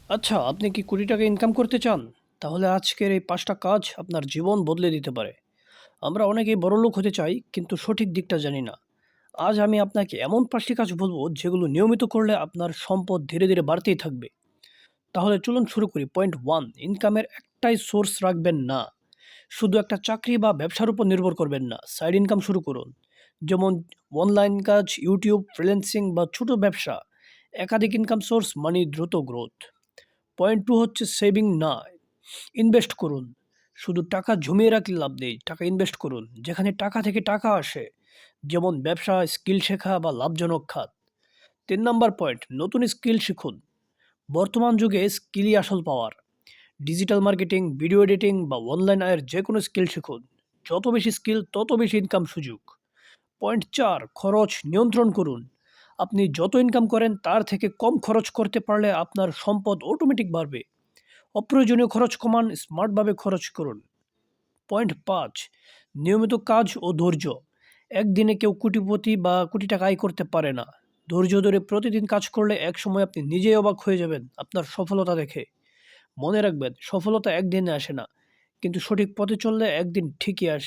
আচ্ছা, আপনি কি কোটি টাকা ইনকাম করতে চান? তাহলে আজকের এই ৫ টা কাজ আপনার জীবন বদলে দিতে পারে। আমরা অনেকেই বড়লোক হতে চাই কিন্তু সঠিক দিকটা জানি না। আজ আমি আপনাকে এমন ৫ টি কাজ বলবো যেগুলো নিয়মিত করলে আপনার সম্পদ ধীরে, ধীরে বাড়তেই থাকবে। তাহলে চলুন শুরু করি। পয়েন্ট 1, ইনকামের একটাই সোর্স রাখবেন না। শুধু একটা চাকরি বা ব্যবসার উপর নির্ভর করবেন না। সাইড ইনকাম শুরু করুন। যেমন অনলাইন কাজ, ইউটিউব, ফ্রিল্যান্সিং বা ছোট ব্যবসা। একাধিক ইনকাম সোর্স মানে দ্রুত গ্রোথ। পয়েন্ট 2 হচ্ছে সেভিং না, ইনভেস্ট করুন। শুধু টাকা জমিয়ে রাখলে লাভ নেই, টাকা ইনভেস্ট করুন। যেখানে টাকা থেকে টাকা আসে, যেমন ব্যবসা, স্কিল শেখা বা লাভজনক খাত। ৩ নাম্বার পয়েন্ট, নতুন স্কিল শিখুন। বর্তমান যুগে স্কিলই আসল পাওয়ার। ডিজিটাল মার্কেটিং, ভিডিও এডিটিং বা অনলাইন আয়ের যে কোনো স্কিল শিখুন। যত বেশি স্কিল তত বেশি ইনকাম সুযোগ। পয়েন্ট ৪, খরচ নিয়ন্ত্রণ করুন। আপনি যত ইনকাম করেন তার থেকে কম খরচ করতে পারলে আপনার সম্পদ অটোমেটিক বাড়বে। অপ্রয়োজনীয় খরচ কমান, স্মার্টভাবে খরচ করুন। পয়েন্ট ৫, নিয়মিত কাজ ও ধৈর্য। একদিনে কেউ কোটিপতি বা কোটি টাকা আয় করতে পারে না। ধৈর্য ধরে প্রতিদিন কাজ করলে একসময় আপনি নিজেই অবাক হয়ে যাবেন আপনার সফলতা দেখে। মনে রাখবেন, সফলতা একদিনে আসে না, কিন্তু সঠিক পথে চললে একদিন ঠিকই আসে।